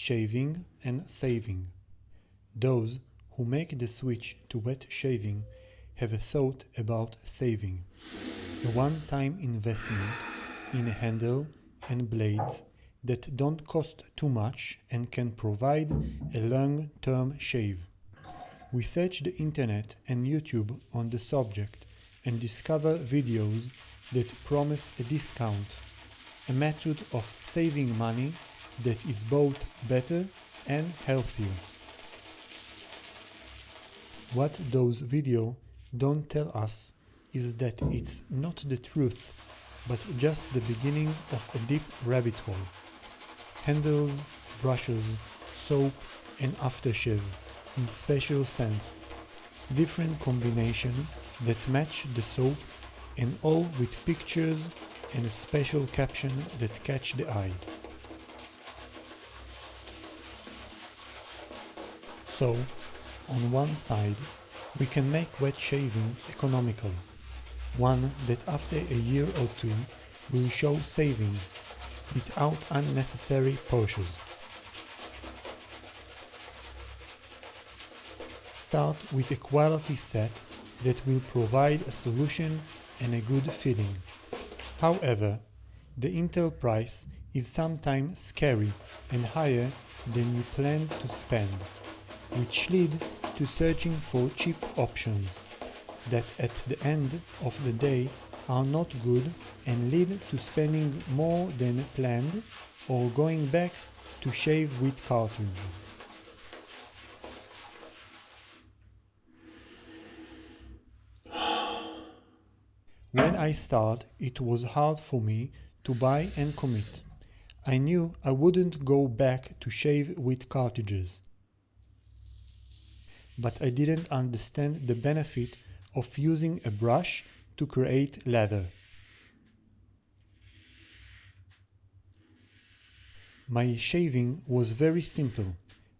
shaving and saving. Those who make the switch to wet shaving have a thought about saving. A one-time investment in a handle and blades that don't cost too much and can provide a long-term shave. We search the internet and YouTube on the subject and discover videos that promise a discount, a method of saving money that is both better and healthier. What those videos don't tell us is that it's not the truth, but just the beginning of a deep rabbit hole. Handles, brushes, soap, and aftershave in special scents, different combinations that match the soap, and all with pictures and a special caption that catch the eye. So, on one side, we can make wet shaving economical, one that after a year or two will show savings without unnecessary purchases. Start with a quality set that will provide a solution and a good feeling. However, the Intel price is sometimes scary and higher than you planned to spend, which lead to searching for cheap options that at the end of the day are not good and lead to spending more than planned or going back to shave with cartridges. When I started, it was hard for me to buy and commit. I knew I wouldn't go back to shave with cartridges, but I didn't understand the benefit of using a brush to create lather. My shaving was very simple.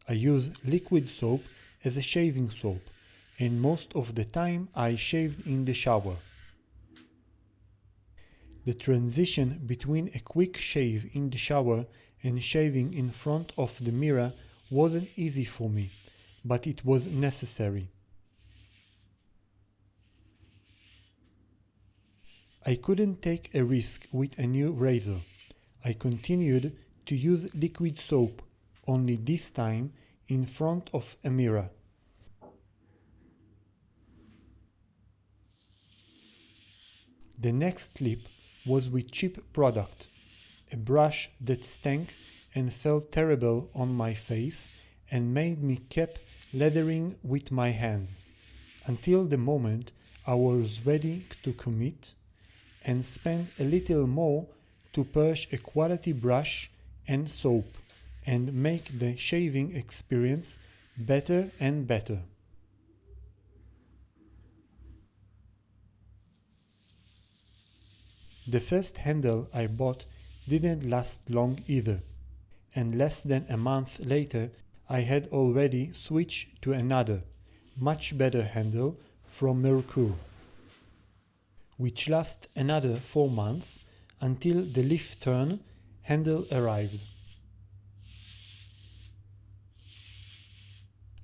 I use liquid soap as a shaving soap, and most of the time I shaved in the shower. The transition between a quick shave in the shower and shaving in front of the mirror wasn't easy for me, but it was necessary. I couldn't take a risk with a new razor. I continued to use liquid soap, only this time in front of a mirror. The next slip was with cheap product, a brush that stank and felt terrible on my face and made me keep lathering with my hands, until the moment I was ready to commit and spend a little more to purchase a quality brush and soap and make the shaving experience better and better. The first handle I bought didn't last long either, and less than a month later I had already switched to another, much better handle from Merkur, which lasted another 4 months until the leaf turn handle arrived.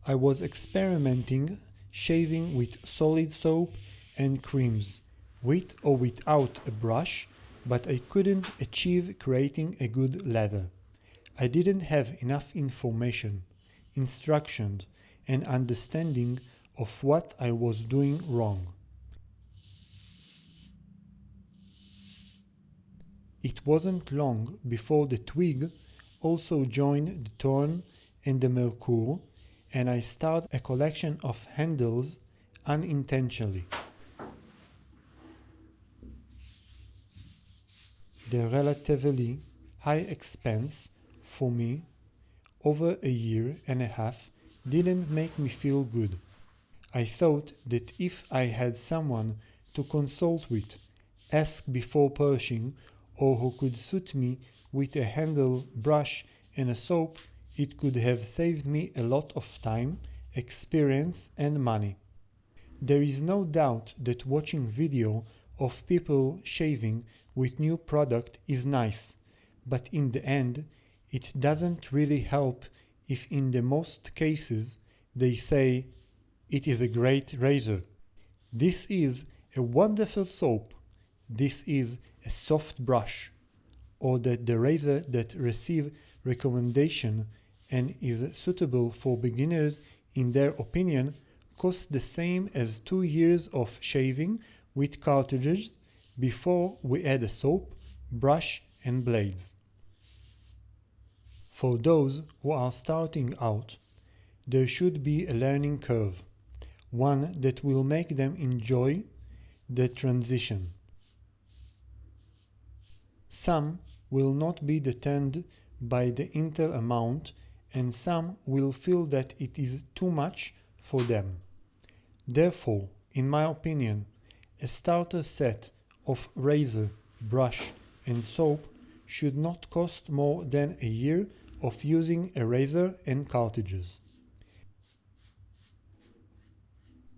I was experimenting shaving with solid soap and creams, with or without a brush, but I couldn't achieve creating a good lather. I didn't have enough information, instructions, and understanding of what I was doing wrong. It wasn't long before the twig also joined the thorn and the Merkur, and I started a collection of handles unintentionally. The relatively high expense for me over a year and a half didn't make me feel good. I thought that if I had someone to consult with, ask before purchasing, or who could suit me with a handle, brush, and a soap, it could have saved me a lot of time, experience, and money. There is no doubt that watching video of people shaving with new product is nice, but in the end, it doesn't really help if in the most cases they say, "It is a great razor," "This is a wonderful soap," "This is a soft brush," or that the razor that receive recommendation and is suitable for beginners in their opinion costs the same as 2 years of shaving with cartridges before we add a soap, brush and blades. For those who are starting out, there should be a learning curve, one that will make them enjoy the transition. Some will not be deterred by the Intel amount, and some will feel that it is too much for them. Therefore, in my opinion, a starter set of razor, brush and soap should not cost more than a year of using a razor and cartridges.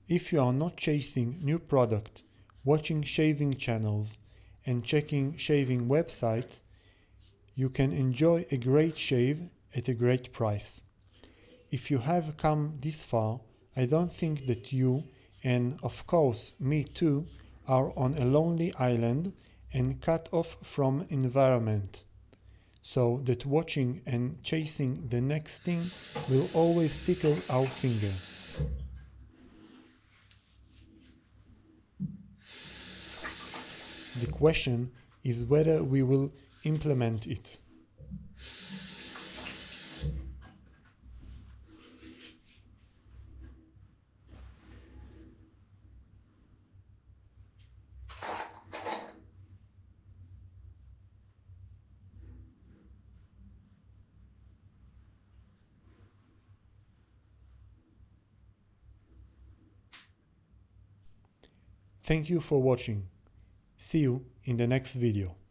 If you are not chasing new product, watching shaving channels and checking shaving websites, you can enjoy a great shave at a great price. If you have come this far, I don't think that you, and of course me too, are on a lonely island and cut off from environment, so that watching and chasing the next thing will always tickle our finger. The question is whether we will implement it. Thank you for watching. See you in the next video.